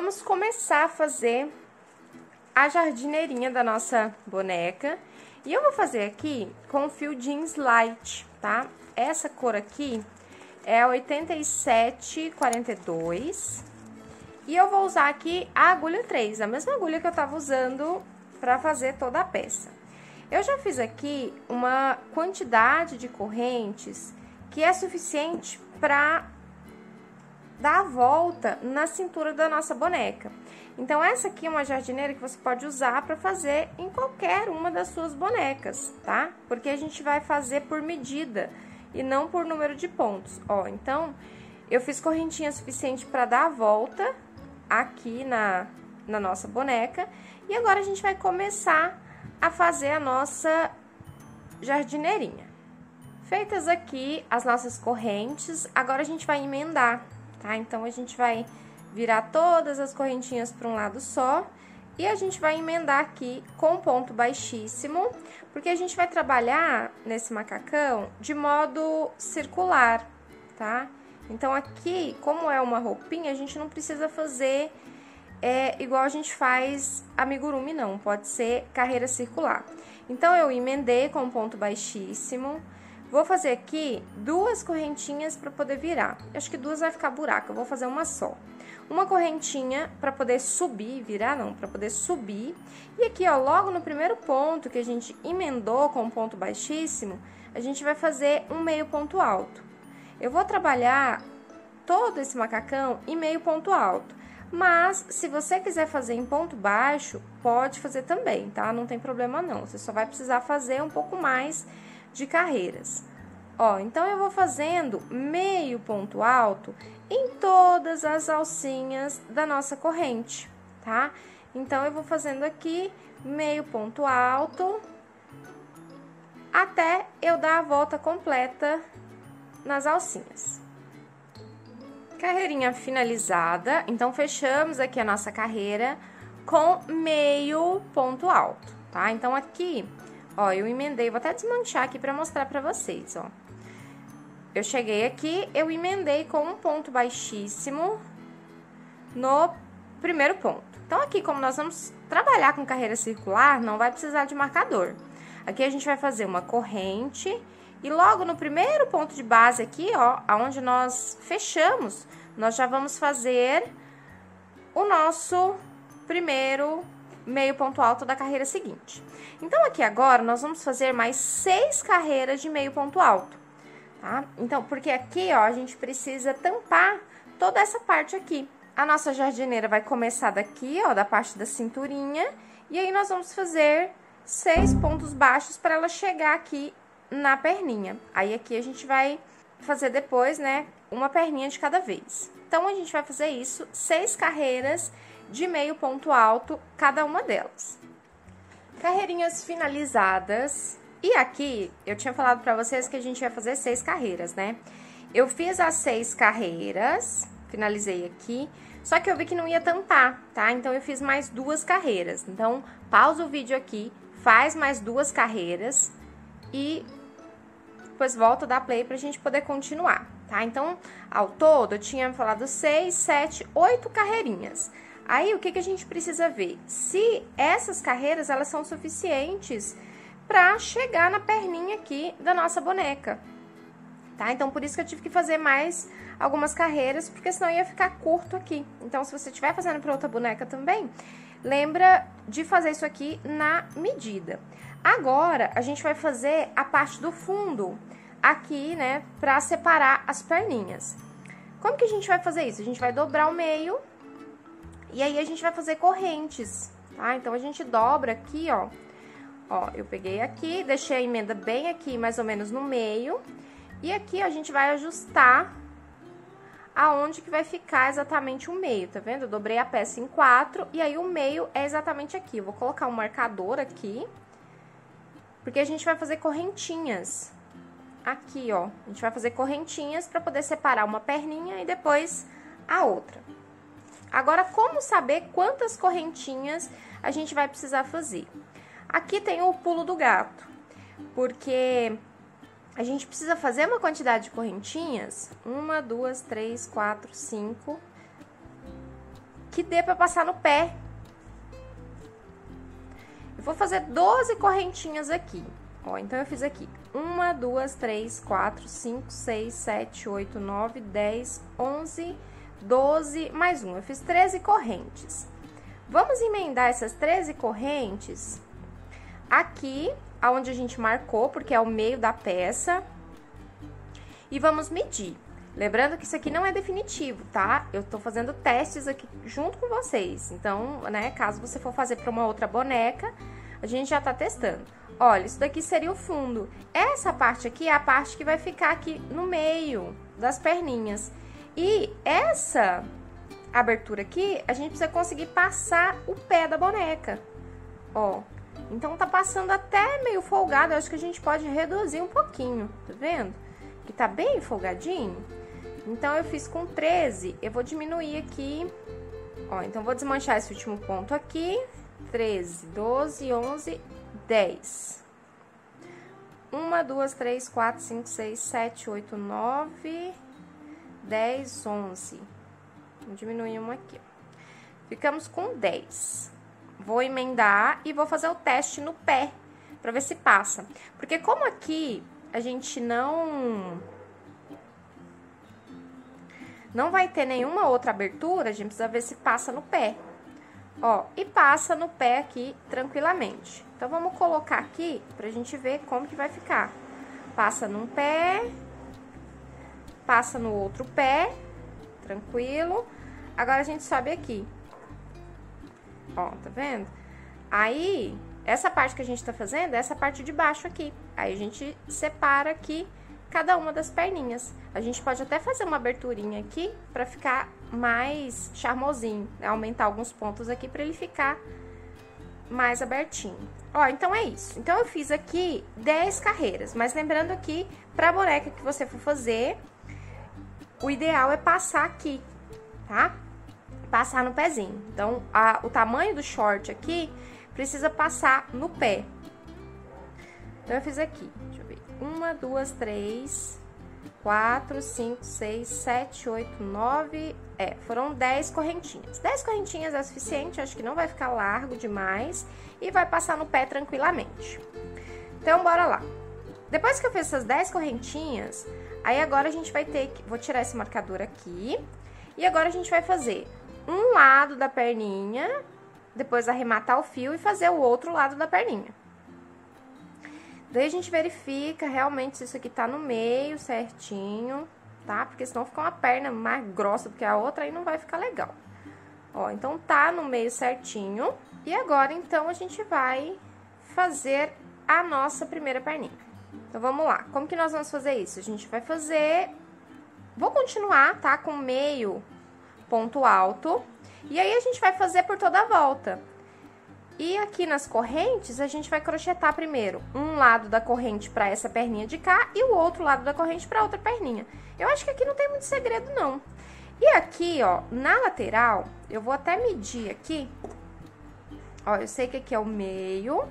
vamos começar a fazer a jardineirinha da nossa boneca. E eu vou fazer aqui com fio jeans light, tá? Essa cor aqui é 8742. E eu vou usar aqui a agulha 3, a mesma agulha que eu tava usando pra fazer toda a peça. Eu já fiz aqui uma quantidade de correntes que é suficiente pra dar a volta na cintura da nossa boneca. Então, essa aqui é uma jardineira que você pode usar para fazer em qualquer uma das suas bonecas, tá? Porque a gente vai fazer por medida e não por número de pontos. Ó, então, eu fiz correntinha suficiente para dar a volta aqui na nossa boneca. E agora, a gente vai começar a fazer a nossa jardineirinha. Feitas aqui as nossas correntes, agora a gente vai emendar, tá? Então, a gente vai virar todas as correntinhas para um lado só e a gente vai emendar aqui com ponto baixíssimo, porque a gente vai trabalhar nesse macacão de modo circular, tá? Então, aqui, como é uma roupinha, a gente não precisa fazer igual a gente faz amigurumi, não. Pode ser carreira circular. Então, eu emendei com ponto baixíssimo. Vou fazer aqui 2 correntinhas para poder virar. Acho que 2 vai ficar buraco, eu vou fazer uma só. Uma correntinha para poder subir, virar não, para poder subir. E aqui, ó, logo no primeiro ponto que a gente emendou com ponto baixíssimo, a gente vai fazer um meio ponto alto. Eu vou trabalhar todo esse macacão em meio ponto alto. Mas, se você quiser fazer em ponto baixo, pode fazer também, tá? Não tem problema não, você só vai precisar fazer um pouco mais de carreiras. Ó, então eu vou fazendo meio ponto alto em todas as alcinhas da nossa corrente, tá? Então, eu vou fazendo aqui meio ponto alto até eu dar a volta completa nas alcinhas. Carreirinha finalizada, então fechamos aqui a nossa carreira com meio ponto alto, tá? Então, aqui, ó, eu emendei, vou até desmanchar aqui pra mostrar pra vocês, ó. Eu cheguei aqui, eu emendei com um ponto baixíssimo no primeiro ponto. Então, aqui, como nós vamos trabalhar com carreira circular, não vai precisar de marcador. Aqui, a gente vai fazer uma corrente e logo no primeiro ponto de base aqui, ó, aonde nós fechamos, nós já vamos fazer o nosso primeiro meio ponto alto da carreira seguinte. Então, aqui agora, nós vamos fazer mais 6 carreiras de meio ponto alto. Tá? Então, porque aqui, ó, a gente precisa tampar toda essa parte aqui. A nossa jardineira vai começar daqui, ó, da parte da cinturinha, e aí nós vamos fazer 6 pontos baixos para ela chegar aqui na perninha. Aí, aqui a gente vai fazer depois, né, uma perninha de cada vez. Então, a gente vai fazer isso, 6 carreiras de meio ponto alto, cada uma delas. Carreirinhas finalizadas. E aqui, eu tinha falado pra vocês que a gente ia fazer 6 carreiras, né? Eu fiz as 6 carreiras, finalizei aqui, só que eu vi que não ia tampar, tá? Então, eu fiz mais 2 carreiras. Então, pausa o vídeo aqui, faz mais 2 carreiras e depois volta a dar play pra gente poder continuar, tá? Então, ao todo, eu tinha falado 6, 7, 8 carreirinhas. Aí, o que a gente precisa ver? Se essas carreiras, elas são suficientes pra chegar na perninha aqui da nossa boneca, tá? Então, por isso que eu tive que fazer mais algumas carreiras, porque senão ia ficar curto aqui. Então, se você estiver fazendo pra outra boneca também, lembra de fazer isso aqui na medida. Agora, a gente vai fazer a parte do fundo aqui, né, pra separar as perninhas. Como que a gente vai fazer isso? A gente vai dobrar o meio e aí a gente vai fazer correntes, tá? Então, a gente dobra aqui, ó. Ó, eu peguei aqui, deixei a emenda bem aqui, mais ou menos no meio. E aqui, ó, a gente vai ajustar aonde que vai ficar exatamente o meio, tá vendo? Eu dobrei a peça em 4 e aí o meio é exatamente aqui. Eu vou colocar um marcador aqui, porque a gente vai fazer correntinhas. Aqui, ó, a gente vai fazer correntinhas pra poder separar uma perninha e depois a outra. Agora, como saber quantas correntinhas a gente vai precisar fazer? Aqui tem o pulo do gato, porque a gente precisa fazer uma quantidade de correntinhas, 1, 2, 3, 4, 5, que dê pra passar no pé. Eu vou fazer 12 correntinhas aqui. Ó, então eu fiz aqui 1, 2, 3, 4, 5, 6, 7, 8, 9, 10, 11, 12, mais um. Eu fiz 13 correntes. Vamos emendar essas 13 correntes aqui, aonde a gente marcou, porque é o meio da peça. E vamos medir. Lembrando que isso aqui não é definitivo, tá? Eu tô fazendo testes aqui junto com vocês. Então, né, caso você for fazer para uma outra boneca, a gente já tá testando. Olha, isso daqui seria o fundo. Essa parte aqui é a parte que vai ficar aqui no meio das perninhas. E essa abertura aqui, a gente precisa conseguir passar o pé da boneca. Ó, então tá passando até meio folgado. Eu acho que a gente pode reduzir um pouquinho, tá vendo? Que tá bem folgadinho. Então, eu fiz com 13, eu vou diminuir aqui, ó, então vou desmanchar esse último ponto aqui, 13, 12, 11, 10. 1, 2, 3, 4, 5, 6, 7, 8, 9, 10, 11. Vou diminuir uma aqui, ó. Ficamos com 10. Vou emendar e vou fazer o teste no pé, pra ver se passa. Porque como aqui a gente não vai ter nenhuma outra abertura, a gente precisa ver se passa no pé. Ó, e passa no pé aqui tranquilamente. Então, vamos colocar aqui pra gente ver como que vai ficar. Passa num pé, passa no outro pé, tranquilo. Agora, a gente sobe aqui. Ó, tá vendo? Aí, essa parte que a gente tá fazendo é essa parte de baixo aqui. Aí, a gente separa aqui cada uma das perninhas. A gente pode até fazer uma aberturinha aqui pra ficar mais charmosinho, né? Aumentar alguns pontos aqui pra ele ficar mais abertinho. Ó, então é isso. Então, eu fiz aqui 10 carreiras, mas lembrando aqui, pra boneca que você for fazer, o ideal é passar aqui, tá? Passar no pezinho. Então, o tamanho do short aqui precisa passar no pé. Então, eu fiz aqui, deixa eu ver. 1, 2, 3, 4, 5, 6, 7, 8, 9... foram 10 correntinhas. 10 correntinhas é suficiente, acho que não vai ficar largo demais. E vai passar no pé tranquilamente. Então, bora lá. Depois que eu fiz essas 10 correntinhas, aí agora a gente vai ter que... Vou tirar esse marcador aqui. E agora a gente vai fazer um lado da perninha, depois arrematar o fio e fazer o outro lado da perninha. Daí a gente verifica realmente se isso aqui tá no meio certinho, tá? Porque senão fica uma perna mais grossa do que a outra e não vai ficar legal. Ó, então tá no meio certinho. E agora, então, a gente vai fazer a nossa primeira perninha. Então, vamos lá. Como que nós vamos fazer isso? A gente vai fazer... Vou continuar, tá? Com meio ponto alto. E aí, a gente vai fazer por toda a volta. E aqui nas correntes, a gente vai crochetar primeiro um lado da corrente para essa perninha de cá e o outro lado da corrente para outra perninha. Eu acho que aqui não tem muito segredo, não. E aqui, ó, na lateral, eu vou até medir aqui. Ó, eu sei que aqui é o meio.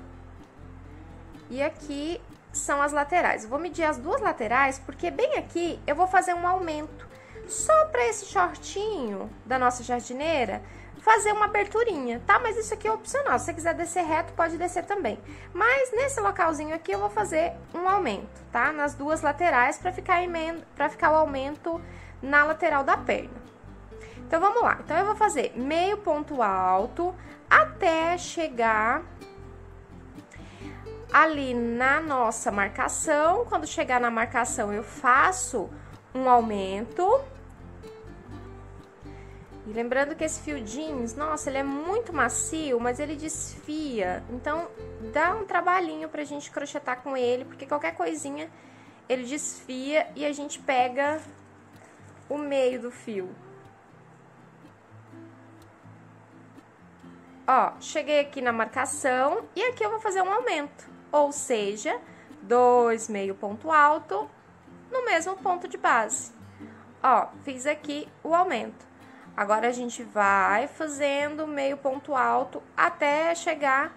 E aqui são as laterais. Eu vou medir as duas laterais, porque bem aqui eu vou fazer um aumento. Só para esse shortinho da nossa jardineira... fazer uma aberturinha, tá? Mas isso aqui é opcional, se você quiser descer reto, pode descer também. Mas nesse localzinho aqui eu vou fazer um aumento, tá? Nas duas laterais, pra ficar o aumento na lateral da perna. Então, vamos lá. Então, eu vou fazer meio ponto alto até chegar ali na nossa marcação. Quando chegar na marcação, eu faço um aumento. E lembrando que esse fio jeans, nossa, ele é muito macio, mas ele desfia. Então, dá um trabalhinho pra gente crochetar com ele, porque qualquer coisinha ele desfia e a gente pega o meio do fio. Ó, cheguei aqui na marcação e aqui eu vou fazer um aumento. Ou seja, 2 meio ponto alto no mesmo ponto de base. Ó, fiz aqui o aumento. Agora, a gente vai fazendo meio ponto alto até chegar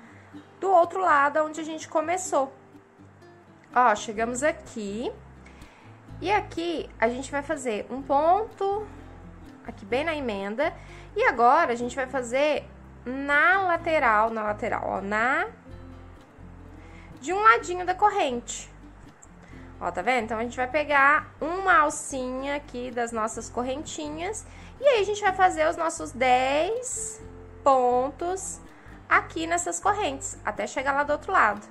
do outro lado onde a gente começou. Ó, chegamos aqui. E aqui, a gente vai fazer um ponto aqui bem na emenda. E agora, a gente vai fazer na lateral, ó, de um ladinho da corrente. Ó, tá vendo? Então, a gente vai pegar uma alcinha aqui das nossas correntinhas e aí a gente vai fazer os nossos 10 pontos aqui nessas correntes, até chegar lá do outro lado.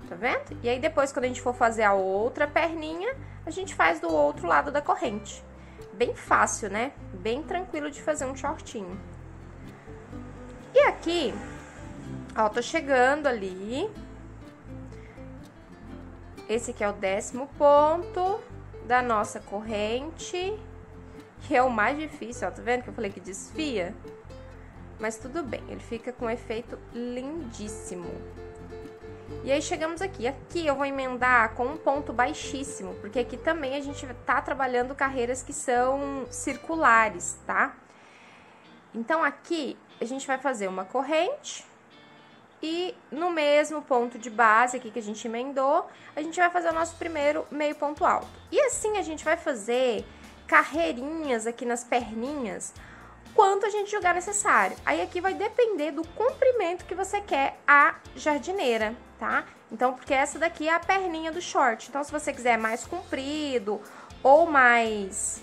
Tá vendo? E aí, depois, quando a gente for fazer a outra perninha, a gente faz do outro lado da corrente. Bem fácil, né? Bem tranquilo de fazer um shortinho. E aqui, ó, tô chegando ali. Esse aqui é o 10º ponto da nossa corrente, que é o mais difícil, ó, tá vendo que eu falei que desfia? Mas tudo bem, ele fica com um efeito lindíssimo. E aí, chegamos aqui. Aqui eu vou emendar com um ponto baixíssimo, porque aqui também a gente tá trabalhando carreiras que são circulares, tá? Então, aqui a gente vai fazer uma corrente e no mesmo ponto de base aqui que a gente emendou, a gente vai fazer o nosso primeiro meio ponto alto. E assim a gente vai fazer carreirinhas aqui nas perninhas, quanto a gente julgar necessário. Aí aqui vai depender do comprimento que você quer a jardineira, tá? Então, porque essa daqui é a perninha do short. Então, se você quiser mais comprido ou mais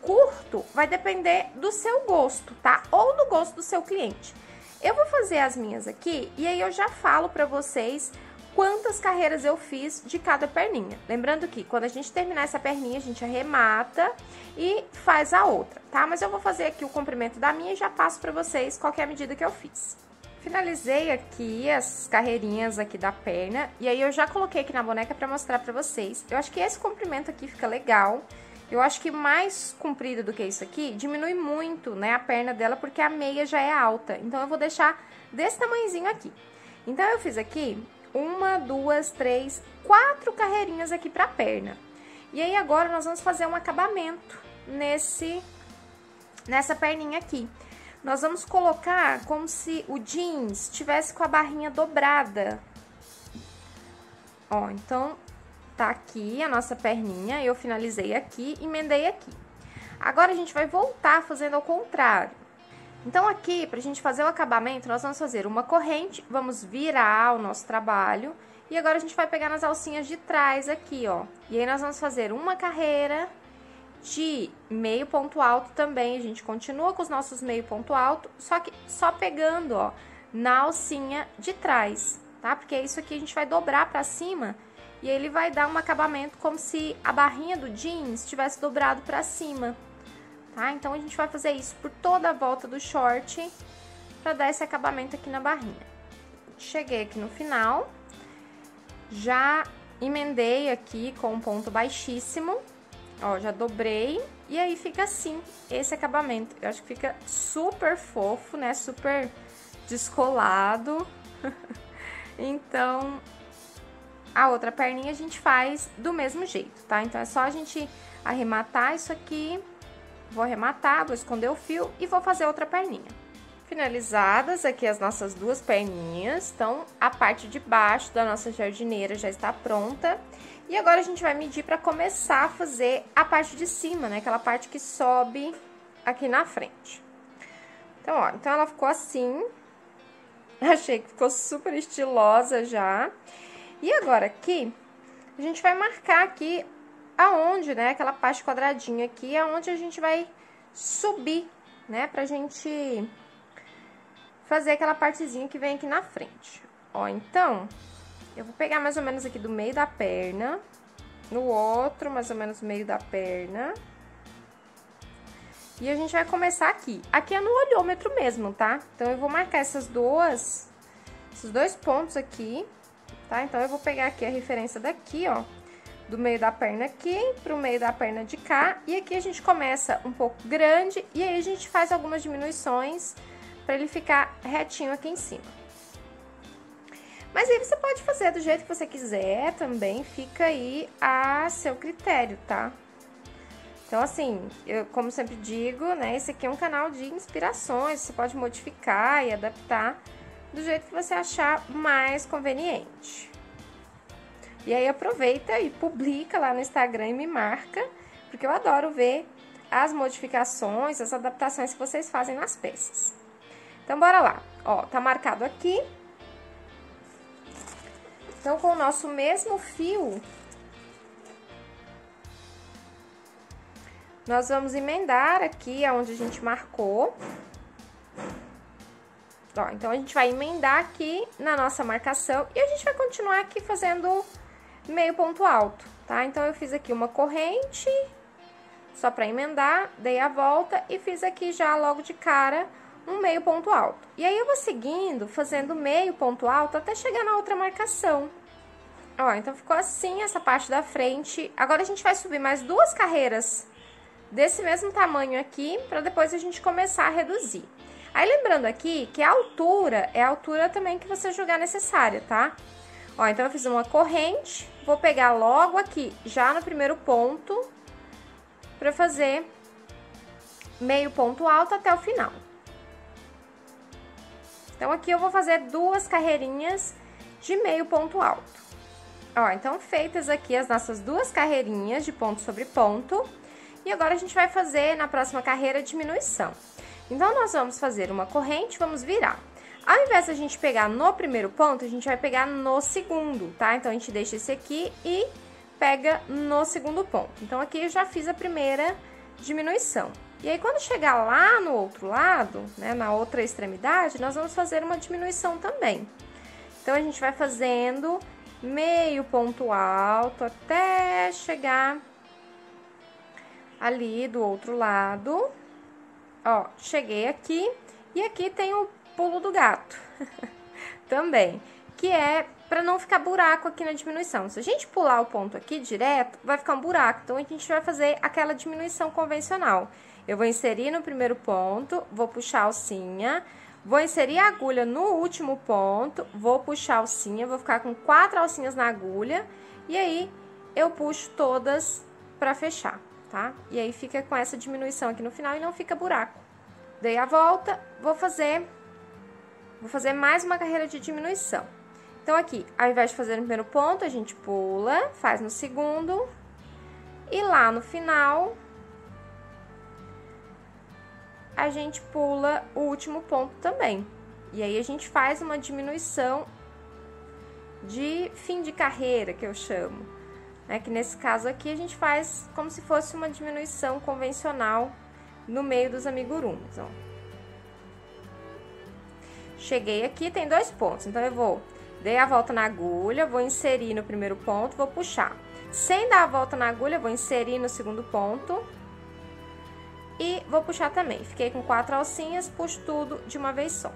curto, vai depender do seu gosto, tá? Ou do gosto do seu cliente. Eu vou fazer as minhas aqui e aí eu já falo pra vocês quantas carreiras eu fiz de cada perninha. Lembrando que quando a gente terminar essa perninha, a gente arremata e faz a outra, tá? Mas eu vou fazer aqui o comprimento da minha e já passo pra vocês qual que é a medida que eu fiz. Finalizei aqui as carreirinhas aqui da perna e aí eu já coloquei aqui na boneca pra mostrar pra vocês. Eu acho que esse comprimento aqui fica legal. Eu acho que mais comprido do que isso aqui, diminui muito, né, a perna dela, porque a meia já é alta. Então, eu vou deixar desse tamanhozinho aqui. Então, eu fiz aqui 1, 2, 3, 4 carreirinhas aqui pra perna. E aí, agora, nós vamos fazer um acabamento nessa perninha aqui. Nós vamos colocar como se o jeans tivesse com a barrinha dobrada. Ó, então, tá aqui a nossa perninha, eu finalizei aqui, emendei aqui. Agora, a gente vai voltar fazendo ao contrário. Então, aqui, pra gente fazer o acabamento, nós vamos fazer uma corrente, vamos virar o nosso trabalho. E agora, a gente vai pegar nas alcinhas de trás aqui, ó. E aí, nós vamos fazer uma carreira de meio ponto alto também. A gente continua com os nossos meio ponto alto, só que só pegando, ó, na alcinha de trás, tá? Porque isso aqui a gente vai dobrar pra cima e ele vai dar um acabamento como se a barrinha do jeans tivesse dobrado pra cima, tá? Então, a gente vai fazer isso por toda a volta do short pra dar esse acabamento aqui na barrinha. Cheguei aqui no final, já emendei aqui com um ponto baixíssimo, ó, já dobrei, e aí fica assim, esse acabamento. Eu acho que fica super fofo, né? Super descolado. Então, a outra perninha a gente faz do mesmo jeito, tá? Então, é só a gente arrematar isso aqui. Vou arrematar, vou esconder o fio e vou fazer outra perninha. Finalizadas aqui as nossas duas perninhas, então, a parte de baixo da nossa jardineira já está pronta. E agora, a gente vai medir para começar a fazer a parte de cima, né? Aquela parte que sobe aqui na frente. Então, ó, então ela ficou assim. Achei que ficou super estilosa já. E agora, aqui, a gente vai marcar aqui aonde, né? Aquela parte quadradinha aqui, aonde a gente vai subir, né? Pra gente fazer aquela partezinha que vem aqui na frente. Ó, então, eu vou pegar mais ou menos aqui do meio da perna, no outro, mais ou menos meio da perna. E a gente vai começar aqui. Aqui é no olhômetro mesmo, tá? Então, eu vou marcar esses dois pontos aqui, tá? Então, eu vou pegar aqui a referência daqui, ó, do meio da perna aqui pro meio da perna de cá. E aqui a gente começa um pouco grande e aí a gente faz algumas diminuições pra ele ficar retinho aqui em cima. Mas aí você pode fazer do jeito que você quiser também, fica aí a seu critério, tá? Então, assim, eu, como sempre digo, né, esse aqui é um canal de inspirações, você pode modificar e adaptar do jeito que você achar mais conveniente. E aí, aproveita e publica lá no Instagram e me marca, porque eu adoro ver as modificações, as adaptações que vocês fazem nas peças. Então, bora lá. Ó, tá marcado aqui. Então, com o nosso mesmo fio, nós vamos emendar aqui aonde a gente marcou. Ó, então, a gente vai emendar aqui na nossa marcação e a gente vai continuar aqui fazendo meio ponto alto, tá? Então, eu fiz aqui uma corrente, só pra emendar, dei a volta e fiz aqui já logo de cara um meio ponto alto. E aí, eu vou seguindo, fazendo meio ponto alto até chegar na outra marcação. Ó, então, ficou assim essa parte da frente. Agora, a gente vai subir mais 2 carreiras desse mesmo tamanho aqui, pra depois a gente começar a reduzir. Aí, lembrando aqui que a altura é a altura também que você julgar necessária, tá? Ó, então, eu fiz uma corrente, vou pegar logo aqui, já no primeiro ponto, pra fazer meio ponto alto até o final. Então, aqui eu vou fazer 2 carreirinhas de meio ponto alto. Ó, então, feitas aqui as nossas 2 carreirinhas de ponto sobre ponto, e agora a gente vai fazer na próxima carreira diminuição. Então, nós vamos fazer uma corrente, vamos virar. Ao invés de a gente pegar no primeiro ponto, a gente vai pegar no segundo, tá? Então, a gente deixa esse aqui e pega no segundo ponto. Então, aqui eu já fiz a primeira diminuição. E aí, quando chegar lá no outro lado, né, na outra extremidade, nós vamos fazer uma diminuição também. Então, a gente vai fazendo meio ponto alto até chegar ali do outro lado. Ó, cheguei aqui e aqui tem o pulo do gato também, que é para não ficar buraco aqui na diminuição. Se a gente pular o ponto aqui direto, vai ficar um buraco. Então, a gente vai fazer aquela diminuição convencional. Eu vou inserir no primeiro ponto, vou puxar a alcinha, vou inserir a agulha no último ponto, vou puxar a alcinha, vou ficar com 4 alcinhas na agulha, e aí eu puxo todas pra fechar, tá? E aí fica com essa diminuição aqui no final e não fica buraco. Dei a volta, vou fazer mais uma carreira de diminuição. Então, aqui, ao invés de fazer no primeiro ponto, a gente pula, faz no segundo, e lá no final, a gente pula o último ponto também. E aí, a gente faz uma diminuição de fim de carreira, que eu chamo. Né? Que nesse caso aqui, a gente faz como se fosse uma diminuição convencional no meio dos amigurumis, ó. Cheguei aqui, tem 2 pontos, então eu dei a volta na agulha, vou inserir no primeiro ponto, vou puxar. Sem dar a volta na agulha, vou inserir no segundo ponto e vou puxar também. Fiquei com 4 alcinhas, puxo tudo de uma vez só.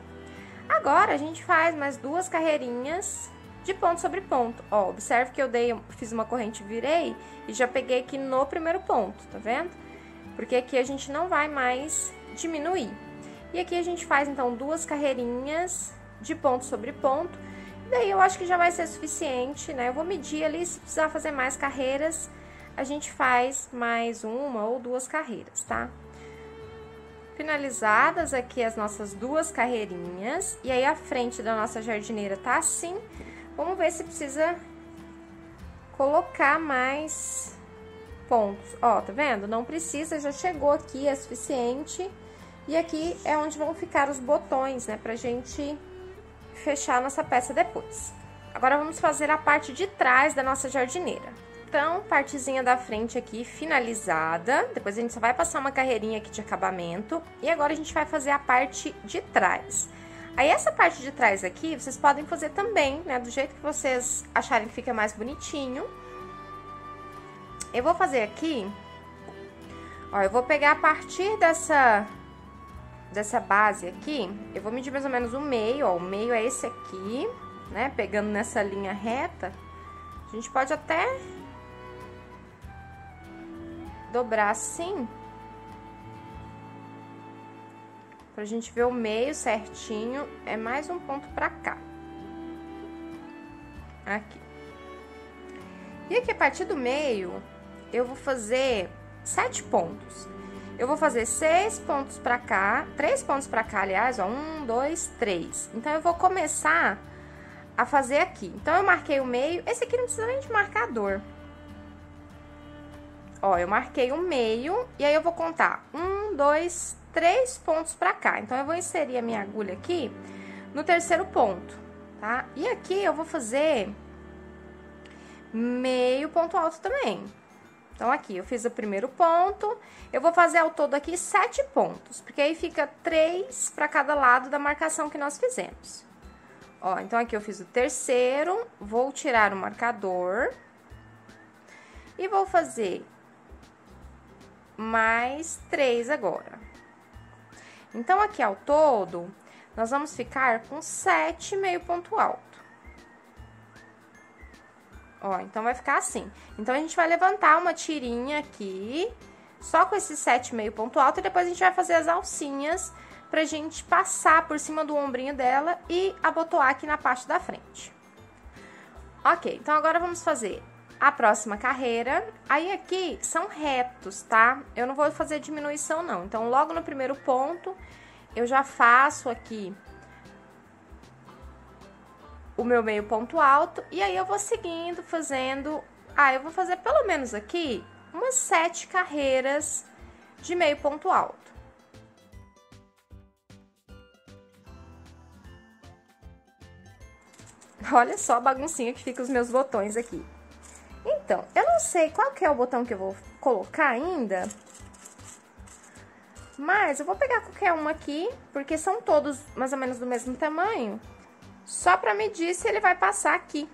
Agora, a gente faz mais 2 carreirinhas de ponto sobre ponto. Ó, observe que eu fiz uma corrente, virei e já peguei aqui no primeiro ponto, tá vendo? Porque aqui a gente não vai mais diminuir. E aqui a gente faz, então, 2 carreirinhas de ponto sobre ponto. Daí, eu acho que já vai ser suficiente, né? Eu vou medir ali, se precisar fazer mais carreiras, a gente faz mais 1 ou 2 carreiras, tá? Finalizadas aqui as nossas 2 carreirinhas. E aí, a frente da nossa jardineira tá assim. Vamos ver se precisa colocar mais pontos. Ó, tá vendo? Não precisa, já chegou aqui, é suficiente. E aqui é onde vão ficar os botões, né, pra gente fechar a nossa peça depois. Agora, vamos fazer a parte de trás da nossa jardineira. Então, partezinha da frente aqui finalizada. Depois a gente só vai passar uma carreirinha aqui de acabamento. E agora a gente vai fazer a parte de trás. Aí, essa parte de trás aqui, vocês podem fazer também, né, do jeito que vocês acharem que fica mais bonitinho. Eu vou fazer aqui, ó, eu vou pegar a partir dessa base aqui, eu vou medir mais ou menos o meio, ó, o meio é esse aqui, né, pegando nessa linha reta. A gente pode até dobrar assim, pra gente ver o meio certinho, é mais um ponto pra cá. Aqui. E aqui, a partir do meio, eu vou fazer 7 pontos. Eu vou fazer 6 pontos pra cá, 3 pontos pra cá, aliás, ó, 1, 2, 3. Então, eu vou começar a fazer aqui. Então, eu marquei o meio. Esse aqui não precisa nem de marcador. Ó, eu marquei o meio e aí eu vou contar 1, 2, 3 pontos pra cá. Então, eu vou inserir a minha agulha aqui no terceiro ponto, tá? E aqui eu vou fazer meio ponto alto também. Então, aqui eu fiz o primeiro ponto, eu vou fazer ao todo aqui 7 pontos, porque aí fica 3 para cada lado da marcação que nós fizemos. Ó, então aqui eu fiz o terceiro, vou tirar o marcador e vou fazer mais 3 agora. Então, aqui ao todo, nós vamos ficar com 7 meio ponto alto. Ó, então, vai ficar assim. Então, a gente vai levantar uma tirinha aqui, só com esses 7 meio ponto alto, e depois a gente vai fazer as alcinhas pra gente passar por cima do ombrinho dela e abotoar aqui na parte da frente. Ok, então agora vamos fazer a próxima carreira. Aí, aqui são retos, tá? Eu não vou fazer diminuição, não. Então, logo no primeiro ponto, eu já faço aqui o meu meio ponto alto, e aí eu vou seguindo, fazendo... eu vou fazer pelo menos aqui umas 7 carreiras de meio ponto alto. Olha só a baguncinha que fica os meus botões aqui. Então, eu não sei qual que é o botão que eu vou colocar ainda, mas eu vou pegar qualquer um aqui, porque são todos mais ou menos do mesmo tamanho, só pra medir se ele vai passar aqui.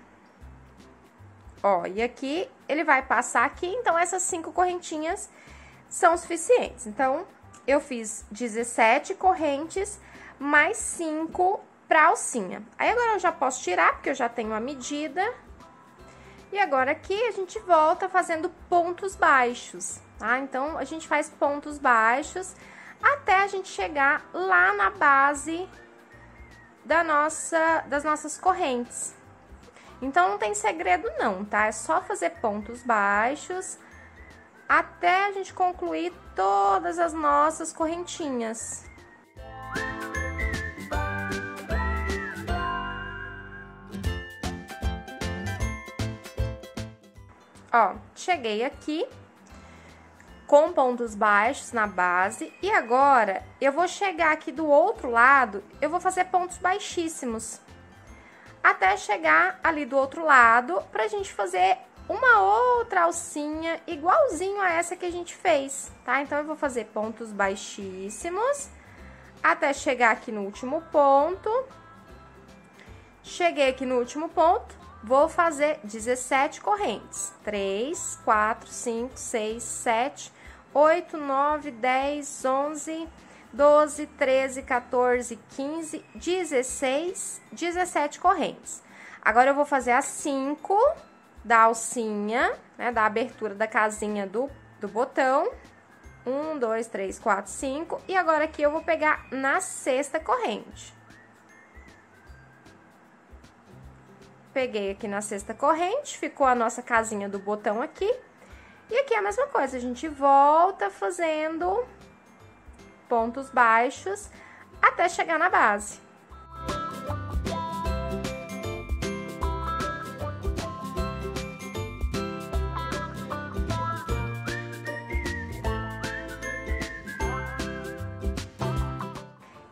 Ó, e aqui ele vai passar aqui, então essas 5 correntinhas são suficientes. Então, eu fiz 17 correntes mais 5 pra alcinha. Aí, agora eu já posso tirar, porque eu já tenho a medida. E agora aqui a gente volta fazendo pontos baixos, tá? Então, a gente faz pontos baixos até a gente chegar lá na base das nossas correntes. Então, não tem segredo não, tá? É só fazer pontos baixos até a gente concluir todas as nossas correntinhas. Ó, cheguei aqui com pontos baixos na base, e agora eu vou chegar aqui do outro lado, eu vou fazer pontos baixíssimos, até chegar ali do outro lado, pra gente fazer uma outra alcinha igualzinho a essa que a gente fez, tá? Então, eu vou fazer pontos baixíssimos, até chegar aqui no último ponto. Cheguei aqui no último ponto. Vou fazer 17 correntes. 3, 4, 5, 6, 7, 8, 9, 10, 11, 12, 13, 14, 15, 16, 17 correntes. Agora, eu vou fazer as 5 da alcinha, né, da abertura da casinha do botão. 1, 2, 3, 4, 5. E agora, aqui eu vou pegar na sexta corrente. Peguei aqui na sexta corrente, ficou a nossa casinha do botão aqui. E aqui é a mesma coisa, a gente volta fazendo pontos baixos até chegar na base.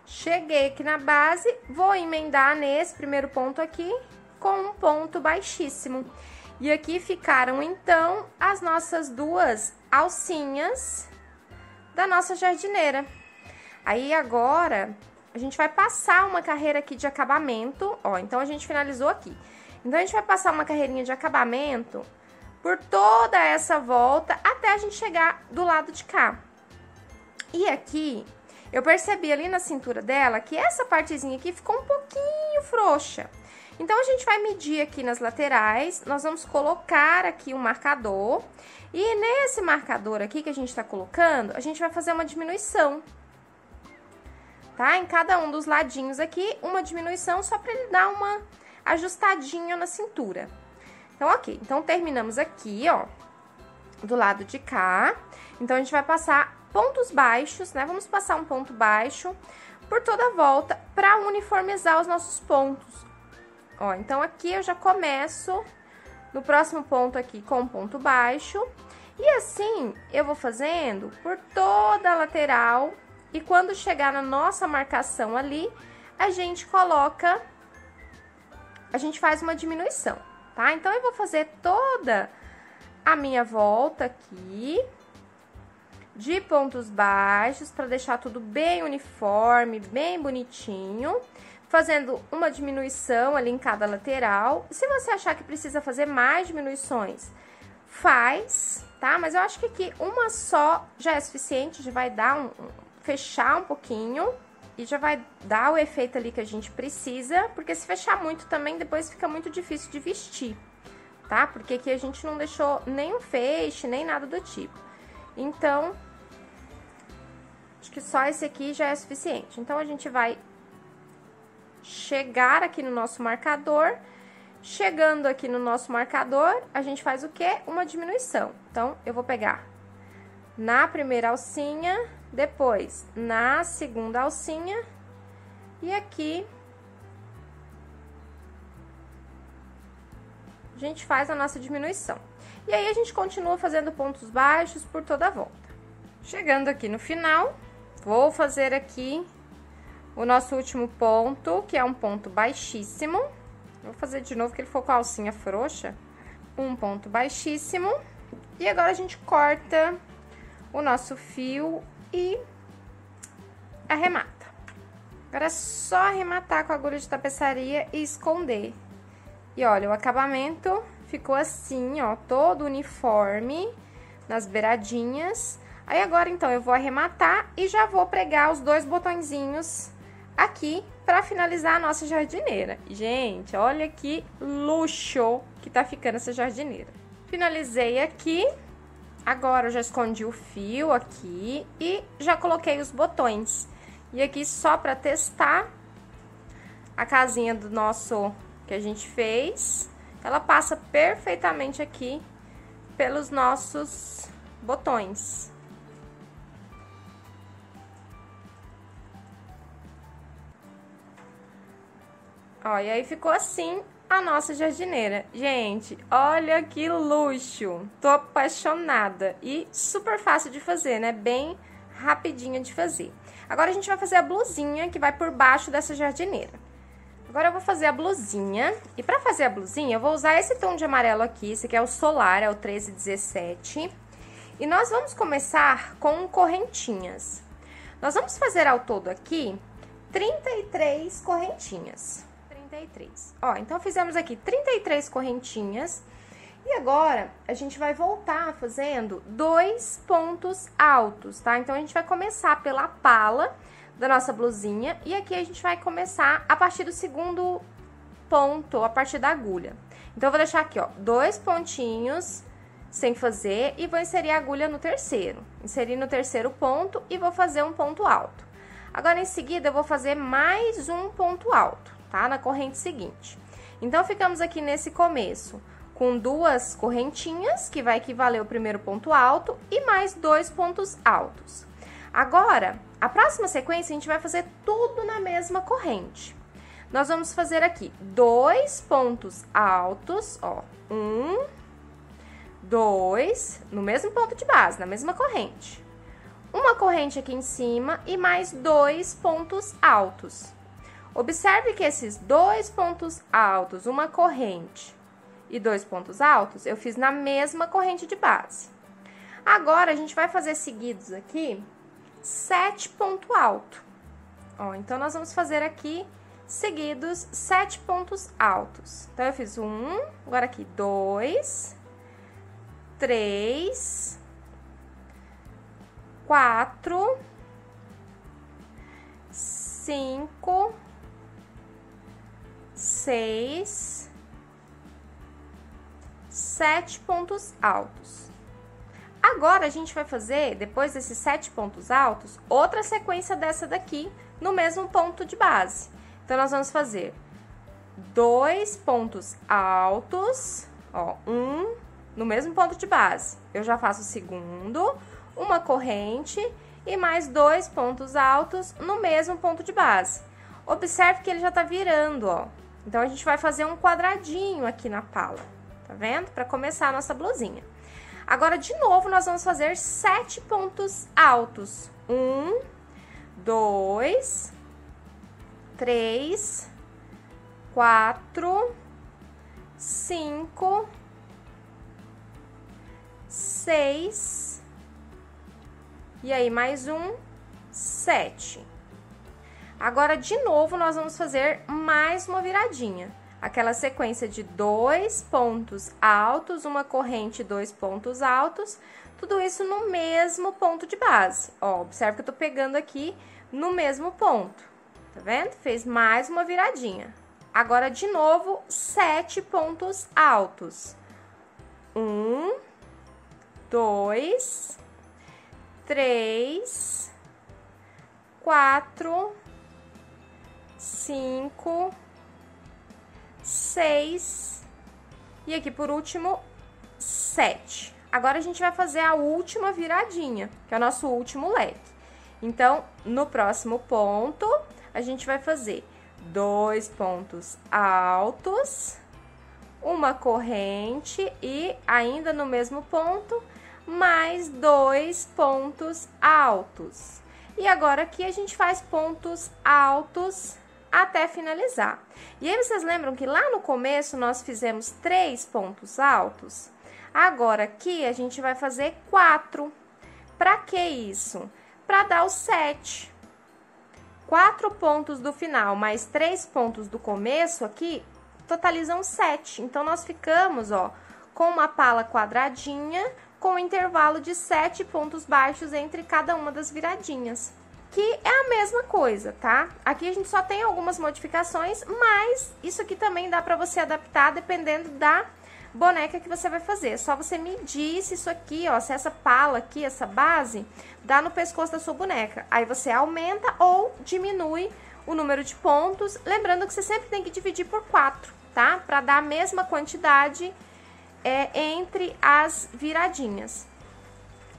Cheguei aqui na base, vou emendar nesse primeiro ponto aqui com um ponto baixíssimo. E aqui ficaram, então, as nossas 2 alcinhas da nossa jardineira. Aí, agora, a gente vai passar uma carreira aqui de acabamento, ó, então a gente finalizou aqui. Então, a gente vai passar uma carreirinha de acabamento por toda essa volta até a gente chegar do lado de cá. E aqui, eu percebi ali na cintura dela que essa partezinha aqui ficou um pouquinho frouxa. Então, a gente vai medir aqui nas laterais, nós vamos colocar aqui um marcador. E nesse marcador aqui que a gente tá colocando, a gente vai fazer uma diminuição. Tá? Em cada um dos ladinhos aqui, uma diminuição só pra ele dar uma ajustadinha na cintura. Então, ok. Então, terminamos aqui, ó, do lado de cá. Então, a gente vai passar pontos baixos, né? Vamos passar um ponto baixo por toda a volta pra uniformizar os nossos pontos. Ó, então, aqui eu já começo no próximo ponto aqui com um ponto baixo. E assim, eu vou fazendo por toda a lateral, e quando chegar na nossa marcação ali, a gente faz uma diminuição, tá? Então, eu vou fazer toda a minha volta aqui, de pontos baixos, para deixar tudo bem uniforme, bem bonitinho, fazendo uma diminuição ali em cada lateral. Se você achar que precisa fazer mais diminuições, faz, tá? Mas eu acho que aqui uma só já é suficiente, já vai dar fechar um pouquinho e já vai dar o efeito ali que a gente precisa, porque se fechar muito também, depois fica muito difícil de vestir, tá? Porque aqui a gente não deixou nenhum feixe, nem nada do tipo. Então, acho que só esse aqui já é suficiente. Então, a gente vai chegar aqui no nosso marcador. Chegando aqui no nosso marcador, a gente faz o quê? Uma diminuição. Então, eu vou pegar na primeira alcinha, depois na segunda alcinha e aqui a gente faz a nossa diminuição. E aí, a gente continua fazendo pontos baixos por toda a volta. Chegando aqui no final, vou fazer aqui o nosso último ponto, que é um ponto baixíssimo. Vou fazer de novo, que ele ficou com a alcinha frouxa. Um ponto baixíssimo. E agora, a gente corta o nosso fio e arremata. Agora, é só arrematar com a agulha de tapeçaria e esconder. E olha, o acabamento ficou assim, ó, todo uniforme nas beiradinhas. Aí, agora, então, eu vou arrematar e já vou pregar os 2 botõezinhos aqui pra finalizar a nossa jardineira. Gente, olha que luxo que tá ficando essa jardineira. Finalizei aqui. Agora, eu já escondi o fio aqui e já coloquei os botões. E aqui, só pra testar, a casinha do nosso que a gente fez, ela passa perfeitamente aqui pelos nossos botões. Ó, e aí ficou assim a nossa jardineira. Gente, olha que luxo! Tô apaixonada e super fácil de fazer, né? Bem rapidinha de fazer. Agora, a gente vai fazer a blusinha que vai por baixo dessa jardineira. Agora, eu vou fazer a blusinha. E pra fazer a blusinha, eu vou usar esse tom de amarelo aqui. Esse aqui é o Solar, é o 1317. E nós vamos começar com correntinhas. Nós vamos fazer ao todo aqui 33 correntinhas. 33. Ó, então fizemos aqui 33 correntinhas. E agora, a gente vai voltar fazendo 2 pontos altos, tá? Então, a gente vai começar pela pala da nossa blusinha. E aqui a gente vai começar a partir do segundo ponto, a partir da agulha. Então, eu vou deixar aqui, ó, 2 pontinhos sem fazer e vou inserir a agulha no terceiro. Inserir no terceiro ponto e vou fazer um ponto alto. Agora, em seguida, eu vou fazer mais um ponto alto, tá? Na corrente seguinte. Então, ficamos aqui nesse começo com 2 correntinhas, que vai equivaler ao primeiro ponto alto, e mais 2 pontos altos. Agora, a próxima sequência, a gente vai fazer tudo na mesma corrente. Nós vamos fazer aqui 2 pontos altos, ó, 1, 2, no mesmo ponto de base, na mesma corrente. Uma corrente aqui em cima e mais 2 pontos altos. Observe que esses 2 pontos altos, uma corrente e 2 pontos altos, eu fiz na mesma corrente de base. Agora, a gente vai fazer seguidos aqui 7 pontos altos. Ó, então, nós vamos fazer aqui seguidos 7 pontos altos. Então, eu fiz 1, agora aqui 2, 3, 4, 5, 6, 7 pontos altos. Agora, a gente vai fazer, depois desses 7 pontos altos, outra sequência dessa daqui, no mesmo ponto de base. Então, nós vamos fazer 2 pontos altos, ó, 1 no mesmo ponto de base. Eu já faço o segundo, uma corrente e mais 2 pontos altos no mesmo ponto de base. Observe que ele já tá virando, ó. Então, a gente vai fazer um quadradinho aqui na pala, tá vendo? Pra começar a nossa blusinha. Agora, de novo, nós vamos fazer 7 pontos altos. 1, 2, 3, 4, 5, 6, e aí mais um, 7. Agora, de novo, nós vamos fazer mais uma viradinha. Aquela sequência de 2 pontos altos, uma corrente, 2 pontos altos, tudo isso no mesmo ponto de base. Ó, observe que eu tô pegando aqui no mesmo ponto, tá vendo? Fez mais uma viradinha. Agora, de novo, 7 pontos altos. 1, 2, 3, 4, 5, 6 e aqui por último 7. Agora a gente vai fazer a última viradinha, que é o nosso último leque. Então, no próximo ponto, a gente vai fazer 2 pontos altos, uma corrente e ainda no mesmo ponto, mais 2 pontos altos. E agora aqui a gente faz pontos altos até finalizar. E aí, vocês lembram que lá no começo nós fizemos 3 pontos altos? Agora, aqui, a gente vai fazer 4. Pra que isso? Pra dar os 7. 4 pontos do final, mais 3 pontos do começo aqui, totalizam 7. Então, nós ficamos, ó, com uma pala quadradinha, com um intervalo de 7 pontos baixos entre cada uma das viradinhas. Que é a mesma coisa, tá? Aqui a gente só tem algumas modificações, mas isso aqui também dá pra você adaptar dependendo da boneca que você vai fazer. É só você medir se isso aqui, ó, se essa pala aqui, essa base, dá no pescoço da sua boneca. Aí você aumenta ou diminui o número de pontos, lembrando que você sempre tem que dividir por 4, tá? Pra dar a mesma quantidade entre as viradinhas.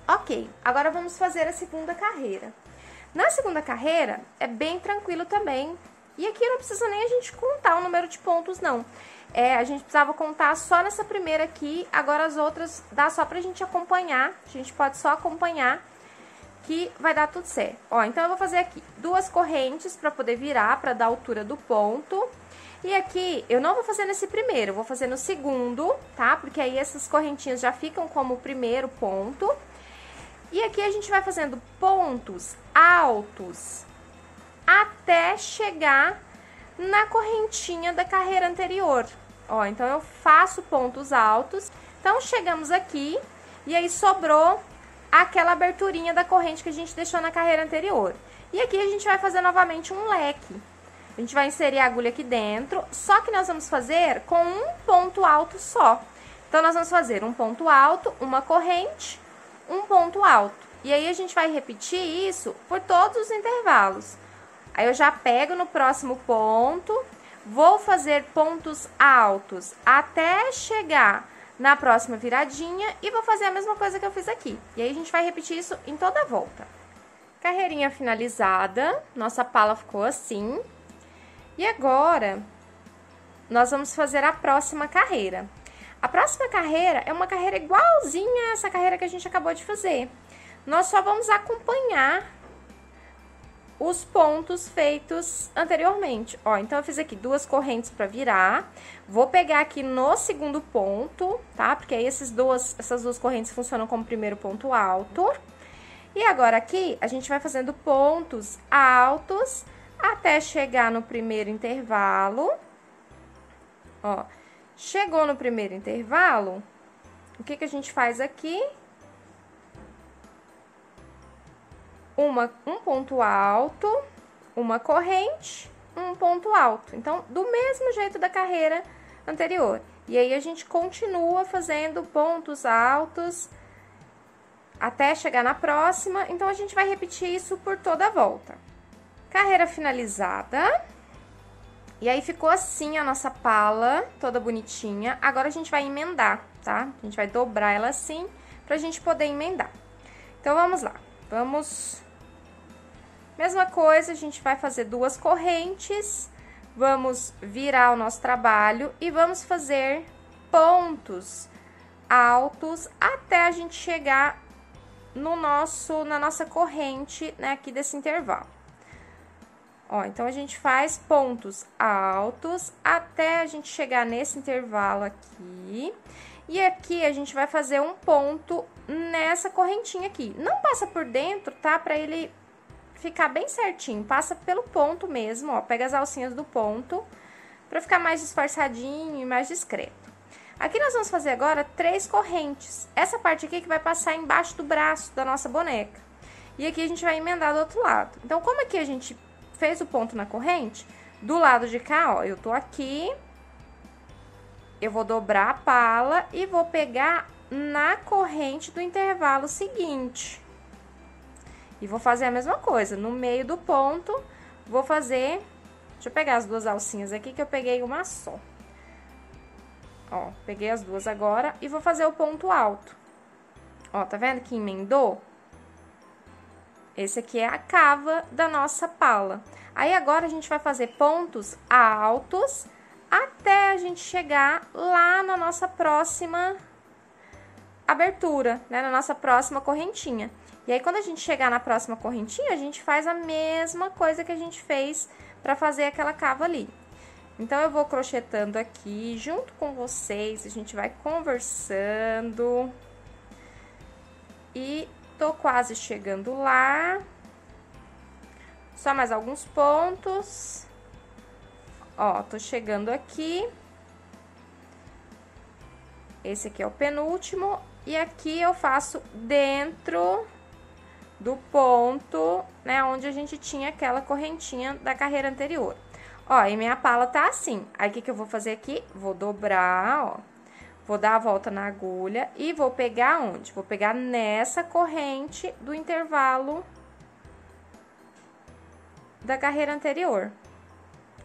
Ok, agora vamos fazer a segunda carreira. Na segunda carreira, é bem tranquilo também. E aqui não precisa nem a gente contar o número de pontos, não. A gente precisava contar só nessa primeira aqui, agora as outras dá só pra gente acompanhar. A gente pode só acompanhar que vai dar tudo certo. Ó, então eu vou fazer aqui 2 correntes pra poder virar, pra dar a altura do ponto. E aqui, eu não vou fazer nesse primeiro, eu vou fazer no segundo, tá? Porque aí essas correntinhas já ficam como o primeiro ponto. E aqui a gente vai fazendo pontos altos até chegar na correntinha da carreira anterior. Ó, então eu faço pontos altos. Então, chegamos aqui e aí sobrou aquela aberturinha da corrente que a gente deixou na carreira anterior. E aqui a gente vai fazer novamente um leque. A gente vai inserir a agulha aqui dentro, só que nós vamos fazer com um ponto alto só. Então, nós vamos fazer um ponto alto, uma corrente, um ponto alto. E aí, a gente vai repetir isso por todos os intervalos. Aí, eu já pego no próximo ponto, vou fazer pontos altos até chegar na próxima viradinha e vou fazer a mesma coisa que eu fiz aqui. E aí, a gente vai repetir isso em toda a volta. Carreirinha finalizada, nossa pala ficou assim. E agora, nós vamos fazer a próxima carreira. A próxima carreira é uma carreira igualzinha a essa carreira que a gente acabou de fazer. Nós só vamos acompanhar os pontos feitos anteriormente. Ó, então, eu fiz aqui 2 correntes para virar. Vou pegar aqui no segundo ponto, tá? Porque aí essas duas correntes funcionam como primeiro ponto alto. E agora aqui, a gente vai fazendo pontos altos até chegar no primeiro intervalo. Ó, chegou no primeiro intervalo, o que que a gente faz aqui? Um ponto alto, uma corrente, um ponto alto. Então, do mesmo jeito da carreira anterior. E aí, a gente continua fazendo pontos altos até chegar na próxima. Então, a gente vai repetir isso por toda a volta. Carreira finalizada. E aí, ficou assim a nossa pala, toda bonitinha. Agora, a gente vai emendar, tá? A gente vai dobrar ela assim, pra gente poder emendar. Então, vamos lá. Vamos... Mesma coisa, a gente vai fazer 2 correntes, vamos virar o nosso trabalho e vamos fazer pontos altos, até a gente chegar na nossa corrente, né, aqui desse intervalo. Ó, então, a gente faz pontos altos até a gente chegar nesse intervalo aqui. E aqui, a gente vai fazer um ponto nessa correntinha aqui. Não passa por dentro, tá? Pra ele ficar bem certinho. Passa pelo ponto mesmo, ó. Pega as alcinhas do ponto, pra ficar mais disfarçadinho e mais discreto. Aqui nós vamos fazer agora 3 correntes. Essa parte aqui que vai passar embaixo do braço da nossa boneca. E aqui a gente vai emendar do outro lado. Então, como aqui a gente fez o ponto na corrente, do lado de cá, ó, eu tô aqui, eu vou dobrar a pala e vou pegar na corrente do intervalo seguinte. E vou fazer a mesma coisa, no meio do ponto, vou fazer... Deixa eu pegar as duas alcinhas aqui, que eu peguei uma só. Ó, peguei as duas agora e vou fazer o ponto alto. Ó, tá vendo que emendou? Esse aqui é a cava da nossa pala. Aí, agora, a gente vai fazer pontos altos até a gente chegar lá na nossa próxima abertura, né? Na nossa próxima correntinha. E aí, quando a gente chegar na próxima correntinha, a gente faz a mesma coisa que a gente fez pra fazer aquela cava ali. Então, eu vou crochetando aqui junto com vocês, a gente vai conversando. E tô quase chegando lá. Só mais alguns pontos. Ó, tô chegando aqui. Esse aqui é o penúltimo. E aqui eu faço dentro do ponto, né, onde a gente tinha aquela correntinha da carreira anterior. Ó, e minha pala tá assim. Aí, o que que eu vou fazer aqui? Vou dobrar, ó. Vou dar a volta na agulha e vou pegar onde? Vou pegar nessa corrente do intervalo da carreira anterior.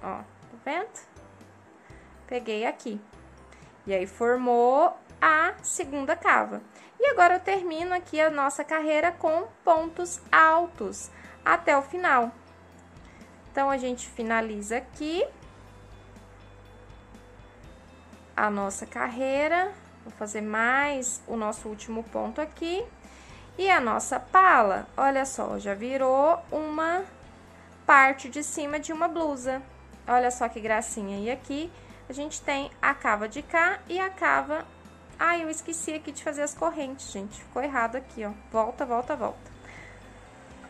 Ó, tá vendo? Peguei aqui. E aí, formou a segunda cava. E agora, eu termino aqui a nossa carreira com pontos altos até o final. Então, a gente finaliza aqui a nossa carreira. Vou fazer mais o nosso último ponto aqui. E a nossa pala, olha só, já virou uma parte de cima de uma blusa. Olha só que gracinha. E aqui a gente tem a cava de cá e a cava... Ah, eu esqueci aqui de fazer as correntes, gente. Ficou errado aqui, ó. Volta, volta, volta.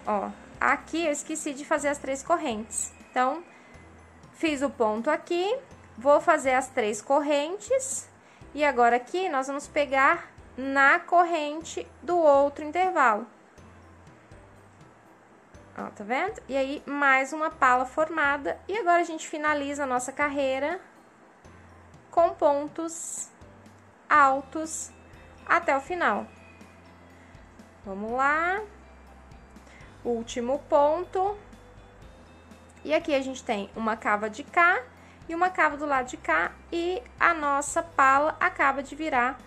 Ó, aqui eu esqueci de fazer as 3 correntes. Então, fiz o ponto aqui, vou fazer as 3 correntes. E agora aqui nós vamos pegar na corrente do outro intervalo. Ó, tá vendo? E aí, mais uma pala formada. E agora a gente finaliza a nossa carreira com pontos altos até o final. Vamos lá. Último ponto. E aqui a gente tem uma cava de cá e uma cava do lado de cá. E a nossa pala acaba de virar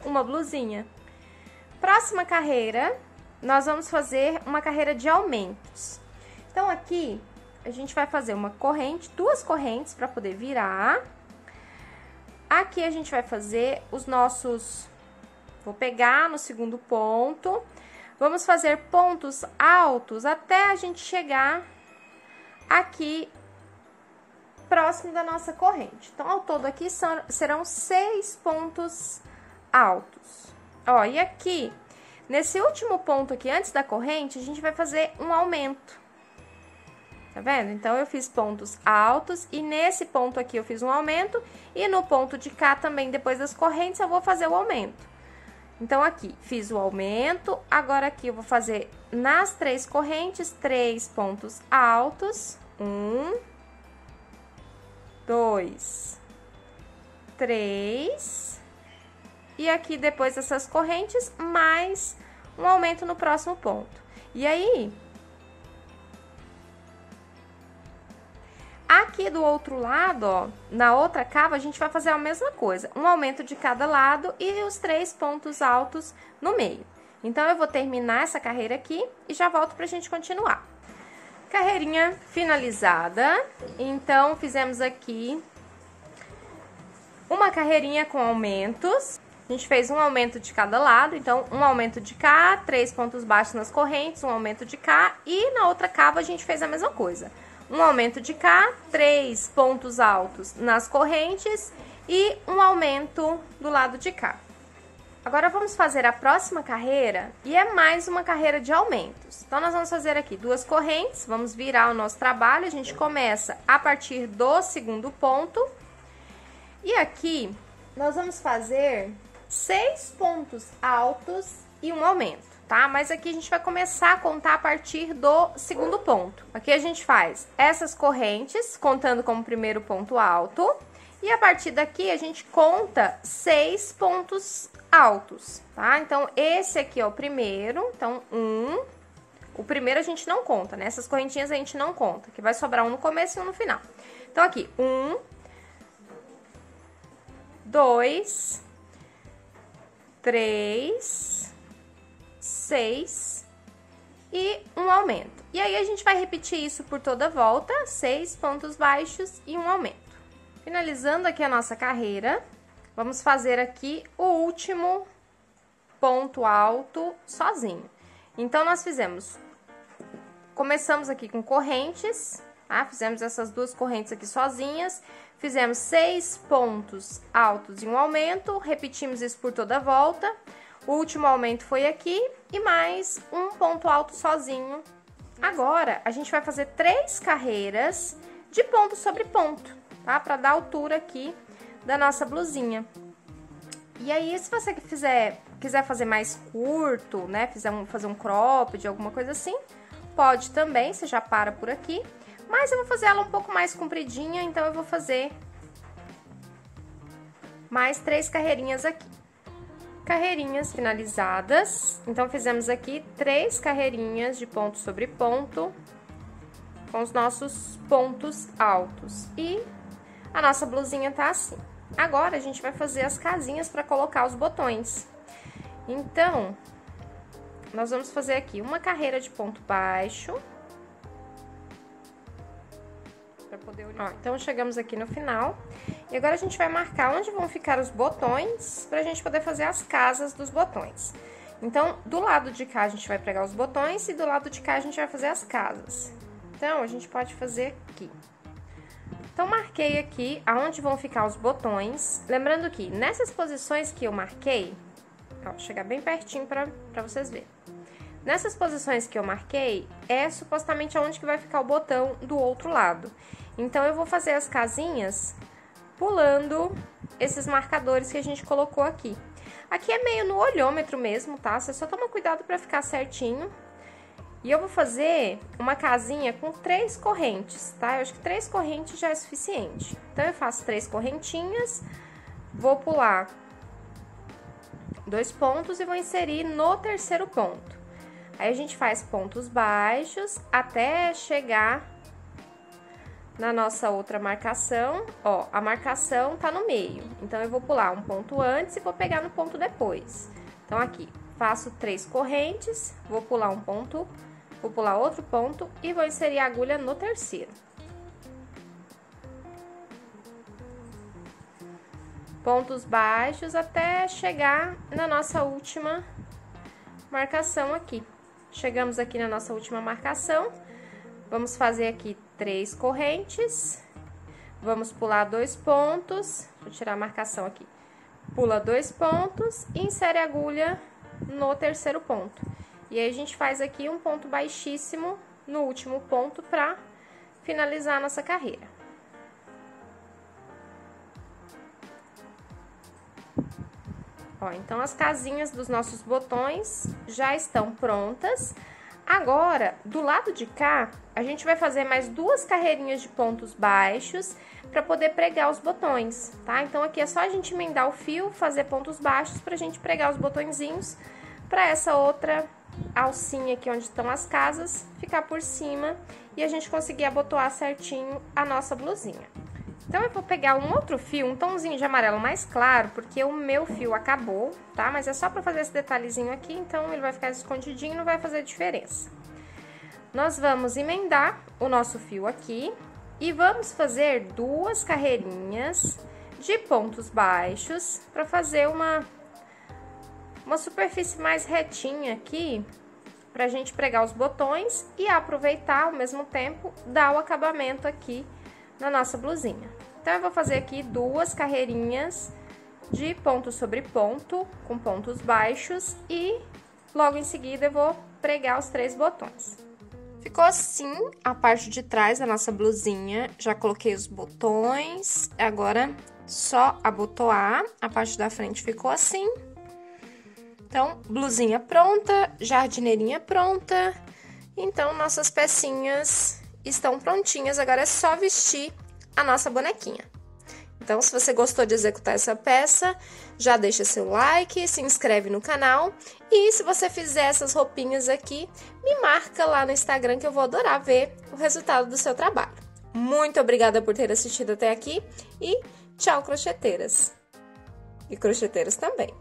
uma blusinha. Próxima carreira, nós vamos fazer uma carreira de aumentos. Então, aqui, a gente vai fazer uma corrente, 2 correntes para poder virar. Aqui, a gente vai fazer os nossos... Vou pegar no segundo ponto. Vamos fazer pontos altos até a gente chegar aqui próximo da nossa corrente. Então, ao todo aqui serão 6 pontos altos. Ó, e aqui, nesse último ponto aqui, antes da corrente, a gente vai fazer um aumento. Tá vendo? Então, eu fiz pontos altos e nesse ponto aqui eu fiz um aumento e no ponto de cá também, depois das correntes, eu vou fazer o aumento. Então, aqui, fiz o aumento, agora aqui eu vou fazer nas 3 correntes, 3 pontos altos. 1, 2, 3. E aqui, depois dessas correntes, mais um aumento no próximo ponto. E aí... Aqui do outro lado, ó, na outra cava, a gente vai fazer a mesma coisa. Um aumento de cada lado e os 3 pontos altos no meio. Então, eu vou terminar essa carreira aqui e já volto pra gente continuar. Carreirinha finalizada. Então, fizemos aqui uma carreirinha com aumentos. A gente fez um aumento de cada lado, então um aumento de cá, 3 pontos baixos nas correntes, um aumento de cá, e na outra cava a gente fez a mesma coisa. Um aumento de cá, 3 pontos altos nas correntes e um aumento do lado de cá. Agora vamos fazer a próxima carreira e é mais uma carreira de aumentos. Então nós vamos fazer aqui 2 correntes, vamos virar o nosso trabalho, a gente começa a partir do segundo ponto. E aqui nós vamos fazer 6 pontos altos e um aumento, tá? Mas aqui a gente vai começar a contar a partir do segundo ponto. Aqui a gente faz essas correntes, contando como primeiro ponto alto. E a partir daqui a gente conta 6 pontos altos, tá? Então, esse aqui é o primeiro, então, o primeiro a gente não conta, né? Essas correntinhas a gente não conta, que vai sobrar um no começo e um no final. Então, aqui, 1, 2, 3, 6 e um aumento. E aí, a gente vai repetir isso por toda a volta, 6 pontos baixos e um aumento. Finalizando aqui a nossa carreira, vamos fazer aqui o último ponto alto sozinho. Então, nós começamos aqui com correntes, tá? Fizemos essas 2 correntes aqui sozinhas, fizemos 6 pontos altos e um aumento, repetimos isso por toda a volta. O último aumento foi aqui e mais um ponto alto sozinho. Agora, a gente vai fazer 3 carreiras de ponto sobre ponto, tá? Para dar altura aqui da nossa blusinha. E aí, se você quiser fazer mais curto, né? Fazer um cropped, alguma coisa assim, pode também, você já para por aqui. Mas eu vou fazer ela um pouco mais compridinha, então eu vou fazer mais 3 carreirinhas aqui. Carreirinhas finalizadas. Então, fizemos aqui 3 carreirinhas de ponto sobre ponto com os nossos pontos altos. E a nossa blusinha tá assim. Agora, a gente vai fazer as casinhas para colocar os botões. Então, nós vamos fazer aqui uma carreira de ponto baixo. Pra poder olhar. Ó, então, chegamos aqui no final. E agora, a gente vai marcar onde vão ficar os botões pra gente poder fazer as casas dos botões. Então, do lado de cá, a gente vai pregar os botões e do lado de cá, a gente vai fazer as casas. Então, a gente pode fazer aqui. Então, marquei aqui aonde vão ficar os botões. Lembrando que nessas posições que eu marquei, ó, vou chegar bem pertinho pra vocês verem. Nessas posições que eu marquei, é supostamente aonde que vai ficar o botão do outro lado. Então, eu vou fazer as casinhas pulando esses marcadores que a gente colocou aqui. Aqui é meio no olhômetro mesmo, tá? Você só toma cuidado pra ficar certinho. E eu vou fazer uma casinha com 3 correntes, tá? Eu acho que 3 correntes já é suficiente. Então, eu faço 3 correntinhas, vou pular 2 pontos e vou inserir no terceiro ponto. Aí, a gente faz pontos baixos até chegar na nossa outra marcação. Ó, a marcação tá no meio. Então, eu vou pular um ponto antes e vou pegar no ponto depois. Então, aqui, faço 3 correntes, vou pular um ponto, vou pular outro ponto e vou inserir a agulha no terceiro. Pontos baixos até chegar na nossa última marcação aqui. Chegamos aqui na nossa última marcação, vamos fazer aqui 3 correntes, vamos pular 2 pontos, vou tirar a marcação aqui, pula 2 pontos e insere a agulha no terceiro ponto. E aí, a gente faz aqui um ponto baixíssimo no último ponto para finalizar a nossa carreira. Ó, então, as casinhas dos nossos botões já estão prontas. Agora, do lado de cá, a gente vai fazer mais 2 carreirinhas de pontos baixos para poder pregar os botões, tá? Então, aqui é só a gente emendar o fio, fazer pontos baixos pra gente pregar os botõezinhos para essa outra alcinha aqui onde estão as casas ficar por cima e a gente conseguir abotoar certinho a nossa blusinha. Então, eu vou pegar um outro fio, um tomzinho de amarelo mais claro, porque o meu fio acabou, tá? Mas é só pra fazer esse detalhezinho aqui, então ele vai ficar escondidinho e não vai fazer diferença. Nós vamos emendar o nosso fio aqui e vamos fazer 2 carreirinhas de pontos baixos pra fazer uma uma superfície mais retinha aqui, pra gente pregar os botões e aproveitar ao mesmo tempo, dar o acabamento aqui na nossa blusinha. Então, eu vou fazer aqui 2 carreirinhas de ponto sobre ponto, com pontos baixos, e logo em seguida eu vou pregar os 3 botões. Ficou assim a parte de trás da nossa blusinha, já coloquei os botões, agora só abotoar, a parte da frente ficou assim. Então, blusinha pronta, jardineirinha pronta, então nossas pecinhas estão prontinhas, agora é só vestir a nossa bonequinha. Então, se você gostou de executar essa peça, já deixa seu like, se inscreve no canal. E se você fizer essas roupinhas aqui, me marca lá no Instagram que eu vou adorar ver o resultado do seu trabalho. Muito obrigada por ter assistido até aqui e tchau, crocheteiras! E crocheteiros também!